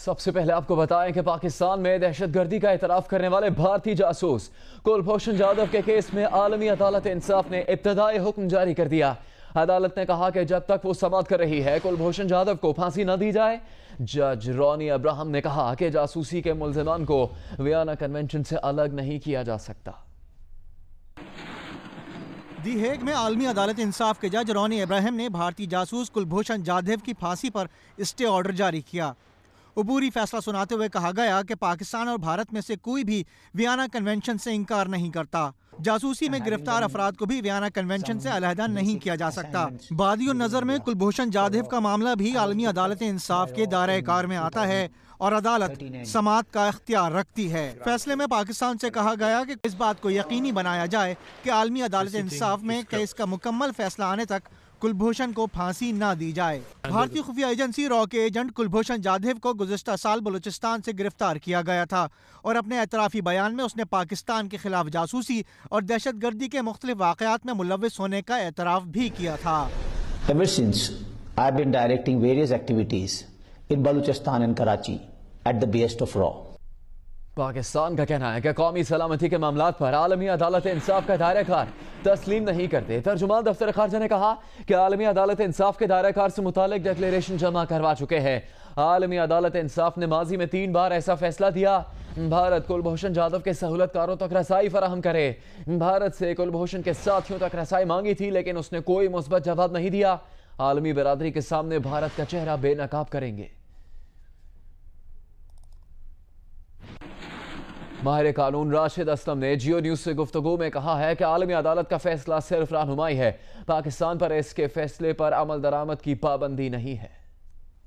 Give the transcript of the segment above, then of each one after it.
سب سے پہلے آپ کو بتائیں کہ پاکستان میں دہشت گردی کا اعتراف کرنے والے بھارتی جاسوس کلبھوشن جادھو کے کیس میں عالمی عدالت انصاف نے ابتدائی حکم جاری کر دیا۔ عدالت نے کہا کہ جب تک وہ سماعت کر رہی ہے کلبھوشن جادھو کو پھانسی نہ دی جائے۔ جج رونی ابراہم نے کہا کہ جاسوسی کے ملزمان کو ویانا کنونشن سے الگ نہیں کیا جا سکتا۔ دی ہیگ میں عالمی عدالت انصاف کے جج رونی ابراہم نے بھارتی جاسوس کلبھوشن جادھو کی پھانسی پر اسٹے آرڈر جاری کیا۔ عبوری فیصلہ سناتے ہوئے کہا گیا کہ پاکستان اور بھارت میں سے کوئی بھی ویانا کنونشن سے انکار نہیں کرتا۔ جاسوسی میں گرفتار افراد کو بھی ویانا کنونشن سے علیحدہ نہیں کیا جا سکتا۔ بادی النظر میں کلبھوشن جادھو کا معاملہ بھی عالمی عدالت انصاف کے دائرہ کار میں آتا ہے اور عدالت سماعت کا اختیار رکھتی ہے۔ فیصلے میں پاکستان سے کہا گیا کہ اس بات کو یقینی بنایا جائے کہ عالمی عدالت انصاف میں کیس کا مکمل فیصلہ آنے تک کلبھوشن کو پھانسی نہ دی جائے۔ بھارتی خفیہ ایجنسی را کے ایجنٹ کلبھوشن جادھو کو گزشتہ سال بلوچستان سے گرفتار کیا گیا تھا اور اپنے اعترافی بیان میں اس نے پاکستان کے خلاف جاسوسی اور دہشت گردی کے مختلف واقعات میں ملوث ہونے کا اعتراف بھی کیا تھا۔ Ever since I have been directing various activities in Balochistan and Karachi at the behest of RAW. Pakistan کا کہنا ہے کہ قومی سلامتی کے معاملات پر عالمی عدالت انصاف کا دائرہ کار تسلیم نہیں کرتے۔ ترجمان دفتر خارجہ نے کہا کہ عالمی عدالت انصاف کے دائرہ کار سے متعلق ڈکلیریشن جمع کروا چکے ہیں۔ عالمی عدالت انصاف نے ماضی میں 3 بار ایسا فیصلہ دیا۔ بھارت کلبھوشن جادھو کے سہولت کاروں تک رسائی فراہم کرے۔ بھارت سے کلبھوشن کے ساتھیوں تک رسائی مانگی تھی لیکن اس نے کوئی مثبت جواب نہیں دیا۔ عالمی برادری کے سامنے بھارت کا چہرہ بے نقاب کریں گے۔ ماہر قانون راشد اسلم نے جیو نیوز سے گفتگو میں کہا ہے کہ عالمی عدالت کا فیصلہ صرف رہنمائی ہے، پاکستان پر اس کے فیصلے پر عمل درآمد کی پابندی نہیں ہے۔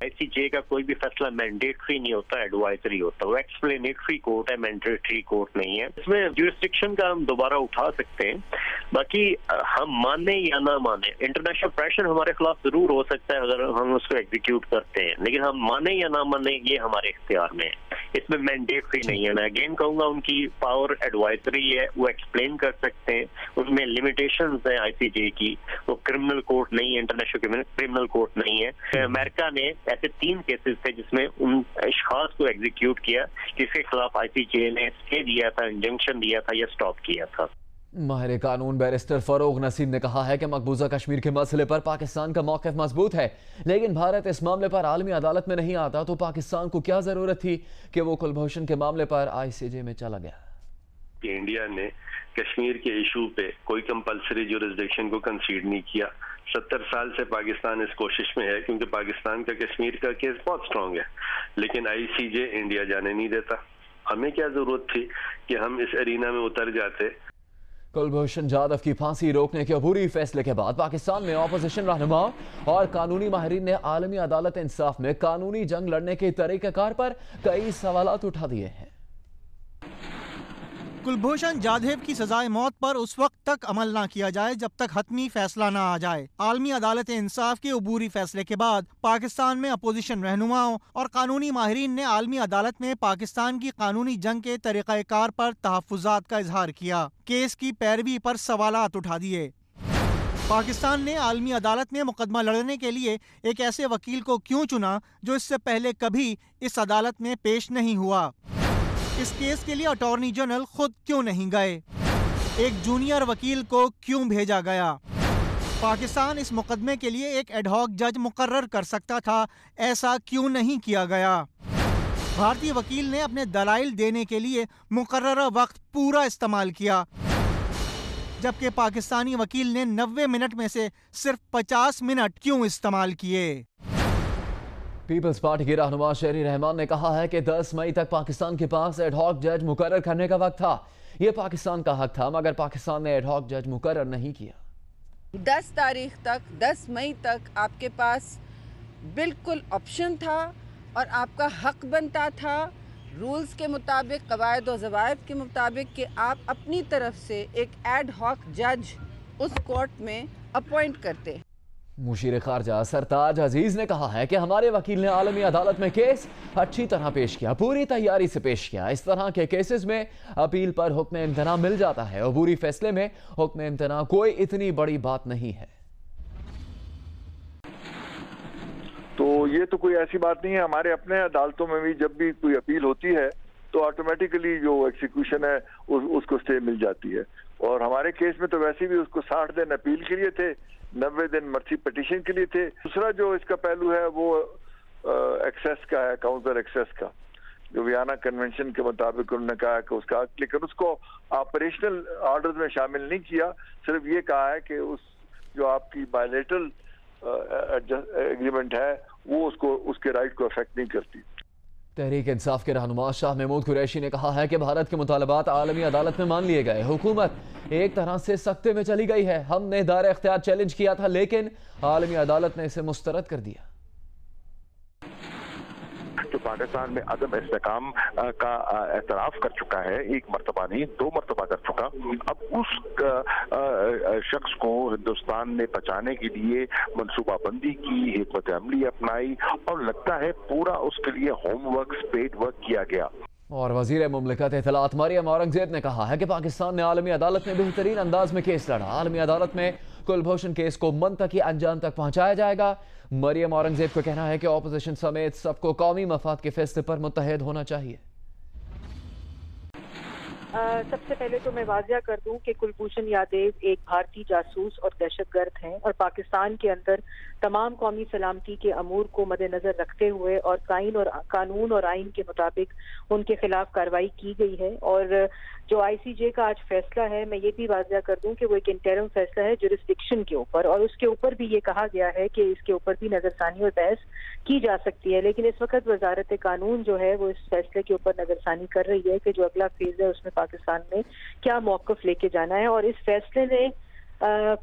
آئی سی جے کا کوئی بھی فیصلہ مینڈیٹری نہیں ہوتا، ایڈوائزری ہوتا، وہ ایکسپلینیٹری کورٹ ہے، مینڈیٹری کورٹ نہیں ہے۔ اس میں جورسڈکشن کا ہم دوبارہ اٹھا سکتے ہیں، باقی ہم مانیں یا نہ مانیں، انٹرنیشنل پریشر ہمارے خلاف ضرور ہو سکتا ہے اگر ہم اس کو ایگزیکیوٹ کرتے ہیں، لیکن ہم مانیں یا نہ مانیں یہ ہمارے اختیار میں ہے، اس میں مینڈیٹری نہیں ہے۔ میں اگین کہوں گا ان کی پاور ایڈوائزری ہے، وہ ایکسپلین کر سکتے ہیں، ان میں لمیٹیشنز ہیں آئی سی جے کی، وہ کرمنل کورٹ نہیں ہے، انٹرنیشنل کرمنل کورٹ نہیں ہے۔ امریکہ نے ایسے 3 کیسز تھے جس میں ان اشخاص کو ایگزیکیوٹ کیا جس کے خلاف آئی سی جے نے اسٹے دیا تھا، انجنکشن دیا تھا یا سٹاپ کیا تھا۔ ماہر قانون بیرسٹر فروغ نسیم نے کہا ہے کہ مقبوضہ کشمیر کے مسئلے پر پاکستان کا موقف مضبوط ہے، لیکن بھارت اس معاملے پر عالمی عدالت میں نہیں آتا تو پاکستان کو کیا ضرورت تھی کہ وہ کلبھوشن کے معاملے پر آئی سی جے میں چلا گیا۔ کہ انڈیا نے کشمیر کے ایشو پہ کوئی کمپلسری جورسڈکشن کو کنسیڈ نہیں کیا۔ 70 سال سے پاکستان اس کوشش میں ہے کیونکہ پاکستان کا کشمیر کا کیس بہت سٹرونگ ہے، لیکن آئی سی جے انڈیا جانے نہیں دیتا۔ ہمیں کیا ضرورت تھی کہ ہم اس ارینا میں اتر جاتے۔ کلبھوشن جادھو کی پھانسی روکنے کے عبوری فیصلے کے بعد پاکستان میں اپوزیشن رہنماؤں اور قانونی ماہرین نے عالمی عدالت انصاف میں قانونی جنگ لڑنے کے طریقہ کار پر کئی سوالات اٹھا دیے ہیں۔ کلبھوشن جادھو کی سزائے موت پر اس وقت تک عمل نہ کیا جائے جب تک حتمی فیصلہ نہ آ جائے۔ عالمی عدالت انصاف کے عبوری فیصلے کے بعد پاکستان میں اپوزیشن رہنماؤں اور قانونی ماہرین نے عالمی عدالت میں پاکستان کی قانونی جنگ کے طریقہ کار پر تحفظات کا اظہار کیا، کیس کی پیروی پر سوالات اٹھا دیے۔ پاکستان نے عالمی عدالت میں مقدمہ لڑنے کے لیے ایک ایسے وکیل کو کیوں چنا جو اس سے پہلے کبھی اس عدالت میں پیش نہیں ہوا؟ اس کیس کے لیے اٹارنی جنرل خود کیوں نہیں گئے؟ ایک جونیئر وکیل کو کیوں بھیجا گیا؟ پاکستان اس مقدمے کے لیے ایک ایڈ ہاک جج مقرر کر سکتا تھا، ایسا کیوں نہیں کیا گیا؟ بھارتی وکیل نے اپنے دلائل دینے کے لیے مقررہ وقت پورا استعمال کیا، جبکہ پاکستانی وکیل نے 90 منٹ میں سے صرف 50 منٹ کیوں استعمال کیے؟ پیپلز پارٹی کے رہنما شہری رحمان نے کہا ہے کہ 10 مئی تک پاکستان کے پاس ایڈ ہاک جج مقرر کرنے کا وقت تھا۔ یہ پاکستان کا حق تھا مگر پاکستان نے ایڈ ہاک جج مقرر نہیں کیا۔ 10 تاریخ تک، 10 مئی تک آپ کے پاس بالکل آپشن تھا اور آپ کا حق بنتا تھا رولز کے مطابق، قواعد و ضوابط کے مطابق کہ آپ اپنی طرف سے ایک ایڈ ہاک جج اس کورٹ میں اپوائنٹ کرتے۔ مشیر خارجہ سرتاج عزیز نے کہا ہے کہ ہمارے وکیل نے عالمی عدالت میں کیس اچھی طرح پیش کیا، پوری تیاری سے پیش کیا۔ اس طرح کے کیسز میں اپیل پر حکم امتناع مل جاتا ہے، عبوری فیصلے میں حکم امتناع کوئی اتنی بڑی بات نہیں ہے۔ تو یہ تو کوئی ایسی بات نہیں ہے. ہمارے اپنے عدالتوں میں بھی جب بھی کوئی اپیل ہوتی ہے تو آٹومیٹیکلی جو ایکسیکیوشن ہے اس کو اسٹے مل جاتی ہے. اور ہمارے کیس میں تو ویسے بھی اس کو 60 دن اپیل کے لیے تھے, 90 دن مرسی پٹیشن کے لیے تھے. دوسرا جو اس کا پہلو ہے وہ ایکسیس کا ہے, کاؤنٹر ایکسیس کا, جو ویانا کنونشن کے مطابق انہوں نے کہا کہ اس کا, لیکن اس کو آپریشنل آرڈر میں شامل نہیں کیا. صرف یہ کہا ہے کہ اس جو آپ کی بائیلیٹرل ایگریمنٹ ہے وہ اس کے رائٹ کو افیکٹ نہیں کرتی. تحریک انصاف کے رہنما شاہ محمود قریشی نے کہا ہے کہ بھارت کے مطالبات عالمی عدالت میں مان لیے گئے. حکومت ایک طرح سے سختے میں چلی گئی ہے. ہم نے دائرہ اختیار چیلنج کیا تھا لیکن عالمی عدالت نے اسے مسترد کر دیا. جو پاکستان میں عدم استحکام کا اعتراف کر چکا ہے, ایک مرتبہ نہیں 2 مرتبہ کر چکا, اب اس شخص کو ہندوستان نے بچانے کے لیے منصوبہ بندی کی, حکمت عملی اپنائی, اور لگتا ہے پورا اس کے لیے ہوم ورک, اسپیڈ ورک کیا گیا. اور وزیر مملکت اطلاعات مریم اورنگزیب نے کہا ہے کہ پاکستان نے عالمی عدالت میں بہترین انداز میں کیس لڑا. عالمی عدالت میں کلبھوشن کیس کو منطقی انجام تک پہنچایا جائے گا. مریم اورنگزیب کا کہنا ہے کہ اپوزیشن سمیت سب کو قومی مفاد کے فیصلے پر متحد ہونا چاہیے. سب سے پہلے تو میں واضح کر دوں کہ کلبھوشن یادیو ایک بھارتی جاسوس اور دہشت گرد ہیں, اور پاکستان کے اندر تمام قومی سلامتی کے امور کو مد نظر رکھتے ہوئے اور قانون اور آئین کے مطابق ان کے خلاف کارروائی کی گئی ہے. اور جو آئی سی جے کا آج فیصلہ ہے, میں یہ بھی واضح کر دوں کہ وہ ایک انٹرم فیصلہ ہے جورسڈکشن کے اوپر, اور اس کے اوپر بھی یہ کہا گیا ہے کہ اس کے اوپر بھی نظر ثانی اور بحث کی جا سکتی ہے. لیکن اس وقت وزارت قانون جو ہے وہ اس فیصلے کے اوپر نظر ثانی کر رہی ہے کہ جو اگلا فیز ہے اس میں پاکستان میں کیا موقف لے کے جانا ہے. اور اس فیصلے نے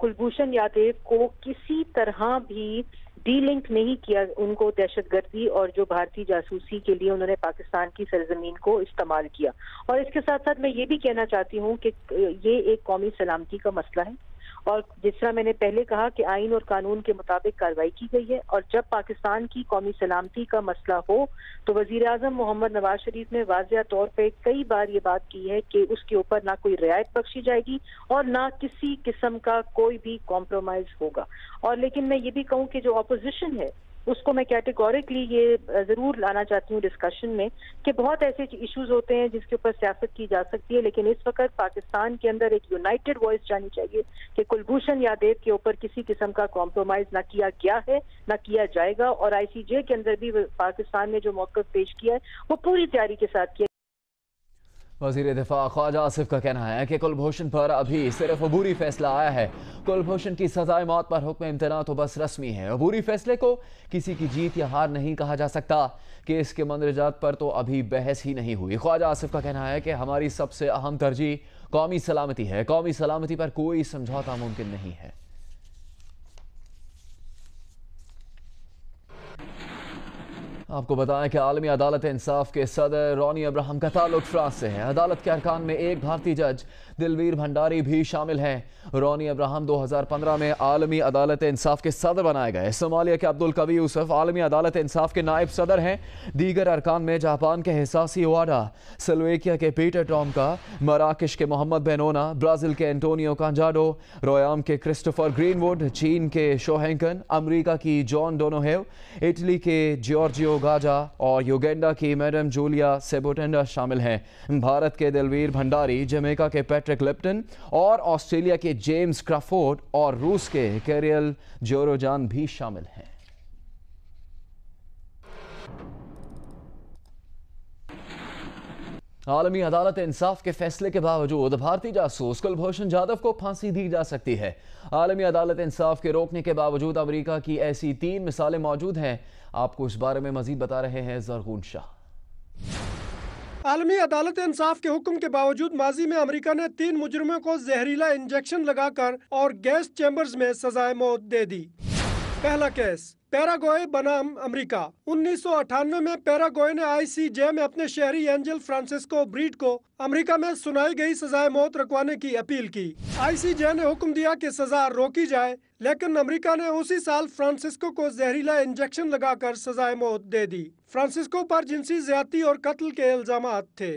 کلبھوشن یادیو کو کسی طرح بھی ڈی لنک نہیں کیا ان کو دہشت گردی اور جو بھارتی جاسوسی کے لیے انہوں نے پاکستان کی سرزمین کو استعمال کیا. اور اس کے ساتھ ساتھ میں یہ بھی کہنا چاہتی ہوں کہ یہ ایک قومی سلامتی کا مسئلہ ہے, اور جس طرح میں نے پہلے کہا کہ آئین اور قانون کے مطابق کارروائی کی گئی ہے. اور جب پاکستان کی قومی سلامتی کا مسئلہ ہو تو وزیر اعظم محمد نواز شریف نے واضح طور پہ کئی بار یہ بات کی ہے کہ اس کے اوپر نہ کوئی رعایت بخشی جائے گی اور نہ کسی قسم کا کوئی بھی کمپرومائز ہوگا. اور لیکن میں یہ بھی کہوں کہ جو اپوزیشن ہے اس کو میں کیٹیگورکلی یہ ضرور لانا چاہتی ہوں ڈسکشن میں کہ بہت ایسے ایشوز ہوتے ہیں جس کے اوپر سیاست کی جا سکتی ہے, لیکن اس وقت پاکستان کے اندر ایک یونائٹڈ وائس جانی چاہیے کہ کلبھوشن یادیو کے اوپر کسی قسم کا کمپرومائز نہ کیا گیا ہے نہ کیا جائے گا. اور آئی سی جے کے اندر بھی پاکستان نے جو موقف پیش کیا ہے وہ پوری تیاری کے ساتھ کیا. وزیر دفاع خواجہ آصف کا کہنا ہے کہ کلبھوشن پر ابھی صرف عبوری فیصلہ آیا ہے. کلبھوشن کی سزائے موت پر حکم امتناع تو بس رسمی ہے. عبوری فیصلے کو کسی کی جیت یا ہار نہیں کہا جا سکتا. کیس کے مندرجات پر تو ابھی بحث ہی نہیں ہوئی. خواجہ آصف کا کہنا ہے کہ ہماری سب سے اہم ترجیح قومی سلامتی ہے. قومی سلامتی پر کوئی سمجھوتا ممکن نہیں ہے. آپ کو بتائیں کہ عالمی عدالت انصاف کے صدر رونی ابراہم کا تعلق فرانس سے ہے. عدالت کے ارکان میں ایک بھارتی جج دلویر بھنڈاری بھی شامل ہیں. رونی ابراہم 2015 میں عالمی عدالت انصاف کے صدر بنائے گئے. صومالیہ کے عبدالقوی یوسف عالمی عدالت انصاف کے نائب صدر ہیں. دیگر ارکان میں جاپان کے حساسی واڈا, سلویکیا کے پیٹر ٹومکا, مراکش کے محمد بینونا, برازیل کے انٹونیو کانجاڈو, رویام کے کرسٹوفر گرین ووڈ, چین کے شوہینکن, امریکہ کی جان ڈونوہیو, اٹلی کے جیورجیو گاجا اور یوگینڈا کی میڈم جولیا سیبوٹینڈا شامل ہیں. بھارت کے دلویر بھنڈاری, جمیکا کے پیٹرک لپٹن اور آسٹریلیا کے جیمز کرافورڈ اور روس کے کیریل جوروجان بھی شامل ہیں. عالمی عدالت انصاف کے فیصلے کے باوجود بھارتی جاسوس کلبھوشن جادو کو پھانسی دی جا سکتی ہے. عالمی عدالت انصاف کے روکنے کے باوجود امریکہ کی ایسی 3 مثالیں موجود ہیں. آپ کو اس بارے میں مزید بتا رہے ہیں زرغون شاہ. عالمی عدالت انصاف کے حکم کے باوجود ماضی میں امریکہ نے 3 مجرموں کو زہریلا انجیکشن لگا کر اور گیس چیمبرز میں سزائے موت دے دی. پہلا کیس پیراگوئے بنام امریکہ. 1998 میں پیراگوئے نے آئی سی جے میں اپنے شہری اینجل فرانسسکو بریٹ کو امریکہ میں سنائی گئی سزائے موت رکوانے کی اپیل کی. آئی سی جے نے حکم دیا کہ سزا روکی جائے, لیکن امریکہ نے اسی سال فرانسسکو کو زہریلا انجیکشن لگا کر سزائے موت دے دی. فرانسسکو پر جنسی زیادتی اور قتل کے الزامات تھے.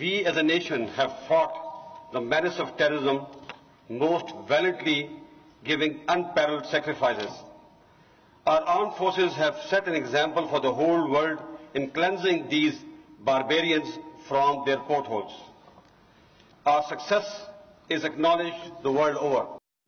We as a nation have fought the menace of terrorism most valiantly, giving unparalleled sacrifices. Our armed forces have set an example for the whole world in cleansing these barbarians from their portholes. Our success is acknowledged the world over.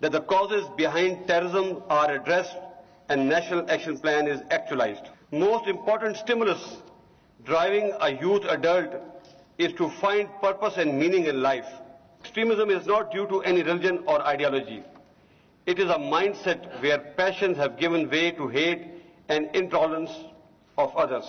That the causes behind terrorism are addressed and national action plan is actualized. Most important stimulus driving a youth adult is to find purpose and meaning in life. Extremism is not due to any religion or ideology. It is a mindset where passions have given way to hate and intolerance of others.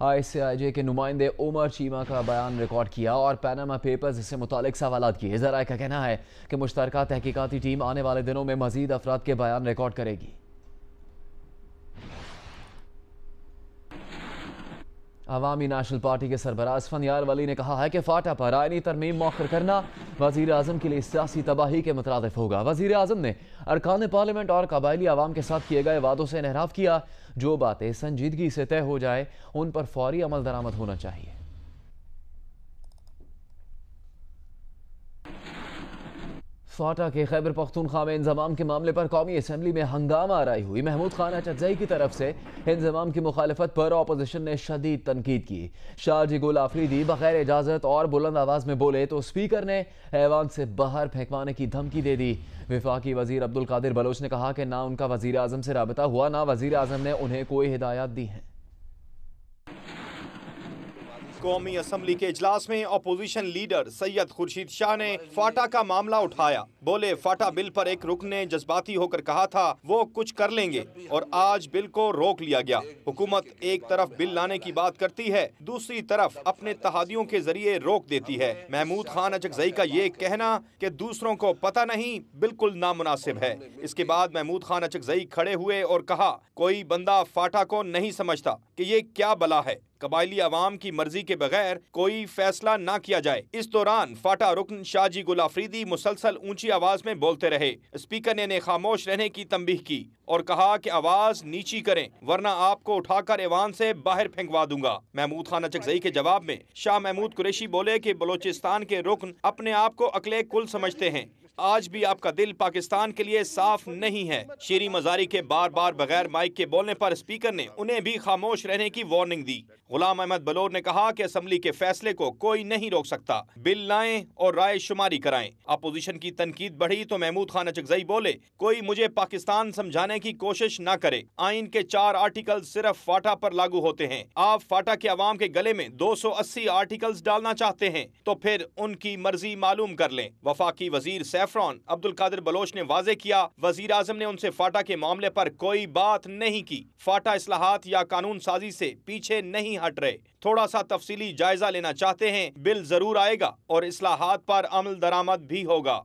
ICIJ کے نمائندے عمر چیمہ کا بیان record کیا اور Panama papers سے متعلق سوالات کیے۔ ذرائع کا کہنا ہے کہ مشترکہ تحقیقاتی ٹیم آنے والے دنوں میں مزید افراد کے بیان ریکارڈ کرے گی۔ عوامی نیشنل پارٹی کے سربراہ اسفندیار ولی نے کہا ہے کہ فاٹا پر آئینی ترمیم مؤخر کرنا وزیر اعظم کے لیے سیاسی تباہی کے مترادف ہوگا۔ وزیر اعظم نے ارکان پارلیمنٹ اور قبائلی عوام کے ساتھ کیے گئے وعدوں سے انحراف کیا۔ جو باتیں سنجیدگی سے طے ہو جائے ان پر فوری عمل درآمد ہونا چاہیے۔ فاٹا کے خیبر پختونخوا میں انضمام کے معاملے پر قومی اسمبلی میں ہنگامہ آرائی ہوئی۔ محمود خان اچکزئی کی طرف سے انضمام کی مخالفت پر اپوزیشن نے شدید تنقید کی۔ شارجی گل آفریدی بغیر اجازت اور بلند آواز میں بولے تو اسپیکر نے ایوان سے باہر پھینکوانے کی دھمکی دے دی۔ وفاقی وزیر عبدالقادر بلوچ نے کہا کہ نہ ان کا وزیر اعظم سے رابطہ ہوا، نہ وزیر اعظم نے انہیں کوئی ہدایات دی ہیں۔ قومی اسمبلی کے اجلاس میں اپوزیشن لیڈر سید خورشید شاہ نے فاٹا کا معاملہ اٹھایا۔ بولے فاٹا بل پر ایک رکن نے جذباتی ہو کر کہا تھا وہ کچھ کر لیں گے اور آج بل کو روک لیا گیا۔ حکومت ایک طرف بل لانے کی بات کرتی ہے، دوسری طرف اپنے اتحادیوں کے ذریعے روک دیتی ہے۔ محمود خان اچکزئی کا یہ کہنا کہ دوسروں کو پتہ نہیں بالکل نامناسب ہے۔ اس کے بعد محمود خان اچکزئی کھڑے ہوئے اور کہا کوئی بندہ فاٹا کو نہیں سمجھتا کہ یہ کیا بلا ہے، قبائلی عوام کی مرضی کے بغیر کوئی فیصلہ نہ کیا جائے۔ اس دوران فاٹا رکن شاجی گل آفریدی مسلسل اونچی آواز میں بولتے رہے۔ اسپیکر نے انہیں خاموش رہنے کی تنبیہ کی اور کہا کہ آواز نیچی کریں ورنہ آپ کو اٹھا کر ایوان سے باہر پھینکوا دوں گا۔ محمود خان اچکزئی کے جواب میں شاہ محمود قریشی بولے کہ بلوچستان کے رکن اپنے آپ کو عقل کل سمجھتے ہیں، آج بھی آپ کا دل پاکستان کے لیے صاف نہیں ہے۔ شیریں مزاری کے بار بار بغیر مائک کے بولنے پر اسپیکر نے انہیں بھی خاموش رہنے کی وارننگ دی۔ غلام احمد بلور نے کہا کہ اسمبلی کے فیصلے کو کوئی نہیں روک سکتا، بل لائیں اور رائے شماری کرائیں۔ اپوزیشن کی تنقید بڑھی تو محمود خان اچکزئی بولے کوئی مجھے پاکستان سمجھانے کی کوشش نہ کرے، آئین کے 4 آرٹیکل صرف فاٹا پر لاگو ہوتے ہیں۔ آپ فاٹا کے عوام کے گلے میں 280 آرٹیکلز ڈالنا چاہتے ہیں تو پھر ان کی مرضی معلوم کر لیں۔ وفاقی وزیر سیفران عبدالقادر بلوچ نے واضح کیا وزیر اعظم نے ان سے فاٹا کے معاملے پر کوئی بات نہیں کی۔ فاٹا اصلاحات یا قانون سازی سے پیچھے نہیں ہٹ رہے، تھوڑا سا تفصیلی جائزہ لینا چاہتے ہیں، بل ضرور آئے گا اور اصلاحات پر عمل درآمد بھی ہوگا۔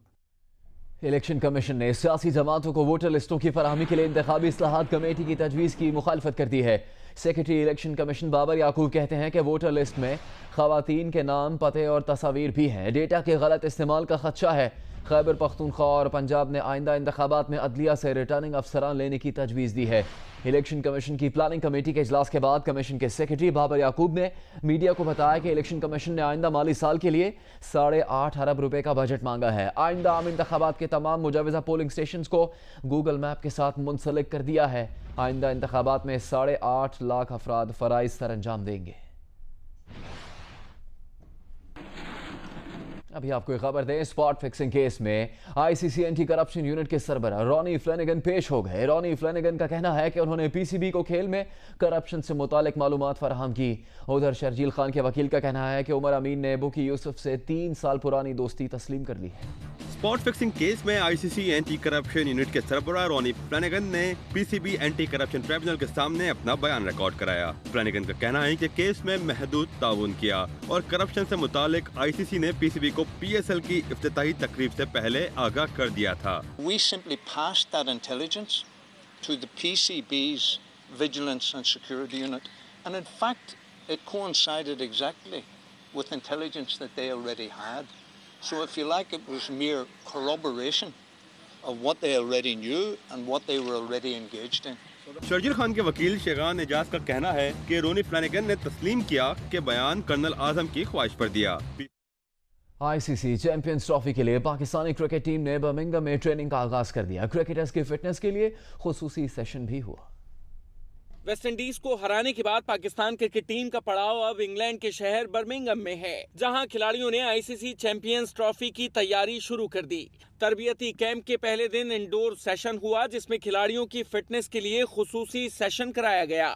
الیکشن کمیشن نے سیاسی جماعتوں کو ووٹر لسٹوں کی فراہمی کے لیے انتخابی اصلاحات کمیٹی کی تجویز کی مخالفت کر دی ہے۔ سیکرٹری الیکشن کمیشن بابر یعقوب کہتے ہیں کہ ووٹر لسٹ میں خواتین کے نام، پتے اور تصاویر بھی ہیں، ڈیٹا کے غلط استعمال کا خدشہ ہے۔ خیبر پختونخوا اور پنجاب نے آئندہ انتخابات میں عدلیہ سے ریٹرننگ افسران لینے کی تجویز دی ہے۔ الیکشن کمیشن کی پلاننگ کمیٹی کے اجلاس کے بعد کمیشن کے سیکرٹری بابر یعقوب نے میڈیا کو بتایا کہ الیکشن کمیشن نے آئندہ مالی سال کے لیے 8.5 ارب روپے کا بجٹ مانگا ہے۔ آئندہ عام انتخابات کے تمام مجوزہ پولنگ سٹیشنز کو گوگل میپ کے ساتھ منسلک کر دیا ہے۔ آئندہ انتخابات میں 8.5 لاکھ افراد فرائض سر انجام دیں گے۔ ابھی آپ کو ایک خبر دیں، اسپاٹ فکسنگ کیس میں ICC اینٹی کرپشن یونٹ کے سربراہ رونی فلینگن پیش ہو گئے۔ رونی فلینگن کا کہنا ہے کہ انہوں نے PCB کو کھیل میں کرپشن سے متعلق معلومات فراہم کی۔ ادھر شرجیل خان کے وکیل کا کہنا ہے کہ عمر امین نے بکی یوسف سے 3 سال پرانی دوستی تسلیم کر لی ہے۔ اسپاٹ فکسنگ کیس میں ICC اینٹی کرپشن یونٹ کے سربراہ رونی فلینگن نے PCB اینٹی کرپشن ٹریبونل کے سامنے اپنا بیان ریکارڈ کرایا۔ فلینگن کا کہنا ہے کہ کیس میں محدود تعاون کیا اور کرپشن سے متعلق ICC نے PCB کو PSL کی افتتاحی تقریب سے پہلے آگاہ کر دیا تھا۔ We simply passed that intelligence to the PCB's Vigilance and Security Unit, and in fact it coincided exactly with intelligence that they already had. So if you like, it was mere corroboration of what they already knew and what they were already engaged in. Sharjeel Khan کے وکیل شیغان اعجاز کا کہنا ہے کہ رونی فلینگن نے تسلیم کیا کہ بیان کرنل اعظم کی خواہش پر دیا۔ ICC چیمپئنز ٹرافی کے لیے پاکستانی کرکٹ ٹیم نے برمنگھم میں ٹریننگ کا آغاز کر دیا۔ کرکٹرز کی فٹنس کے لیے خصوصی سیشن بھی ہوا۔ ویسٹ انڈیز کو ہرانے کے بعد پاکستان کرکٹ ٹیم کا پڑاؤ اب انگلینڈ کے شہر برمنگھم میں ہے، جہاں کھلاڑیوں نے ICC چیمپئنز ٹرافی کی تیاری شروع کر دی۔ تربیتی کیمپ کے پہلے دن انڈور سیشن ہوا، جس میں کھلاڑیوں کی فٹنس کے لیے خصوصی سیشن کرایا گیا۔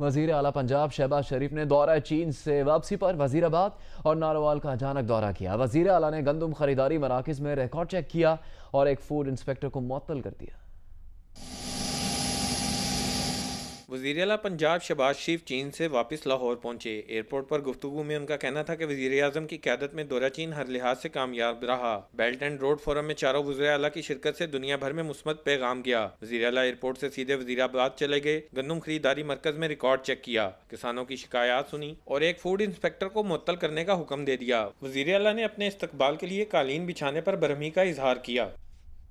وزیر اعلیٰ پنجاب شہباز شریف نے دورہ چین سے واپسی پر وزیر آباد اور ناروال کا اچانک دورہ کیا۔ وزیر اعلیٰ نے گندم خریداری مراکز میں ریکارڈ چیک کیا اور ایک فوڈ انسپیکٹر کو معطل کر دیا۔ وزیر اعلیٰ پنجاب شہباز شریف چین سے واپس لاہور پہنچے۔ ایئرپورٹ پر گفتگو میں ان کا کہنا تھا کہ وزیر اعظم کی قیادت میں دورہ چین ہر لحاظ سے کامیاب رہا۔ بیلٹ اینڈ روڈ فورم میں چاروں وزراء اعلیٰ کی شرکت سے دنیا بھر میں مثبت پیغام گیا۔ وزیر اعلیٰ ایئرپورٹ سے سیدھے وزیر آباد چلے گئے، گندم خریداری مرکز میں ریکارڈ چیک کیا، کسانوں کی شکایات سنی اور ایک فوڈ انسپیکٹر کو معطل کرنے کا حکم دے دیا۔ وزیر اعلیٰ نے اپنے استقبال کے لیے قالین بچھانے پر برہمی کا اظہار کیا۔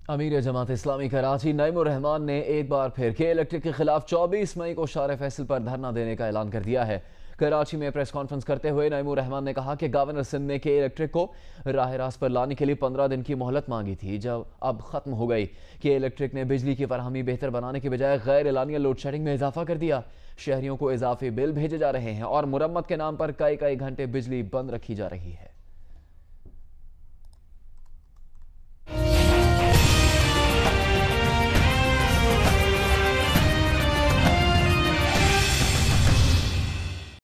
امیر جماعت اسلامی کراچی نعیم الرحمان نے ایک بار پھر کے الیکٹرک کے خلاف 24 مئی کو شارع فیصل پر دھرنا دینے کا اعلان کر دیا ہے۔ کراچی میں پریس کانفرنس کرتے ہوئے نعیم الرحمان نے کہا کہ گورنر سندھ نے کے الیکٹرک کو راہ راست پر لانے کے لیے 15 دن کی مہلت مانگی تھی، جب اب ختم ہو گئی۔ کے الیکٹرک نے بجلی کی فراہمی بہتر بنانے کے بجائے غیر اعلانیہ لوڈ شیڈنگ میں اضافہ کر دیا۔ شہریوں کو اضافی بل بھیجے جا رہے ہیں اور مرمت کے نام پر کئی گھنٹے بجلی بند رکھی جا رہی ہے۔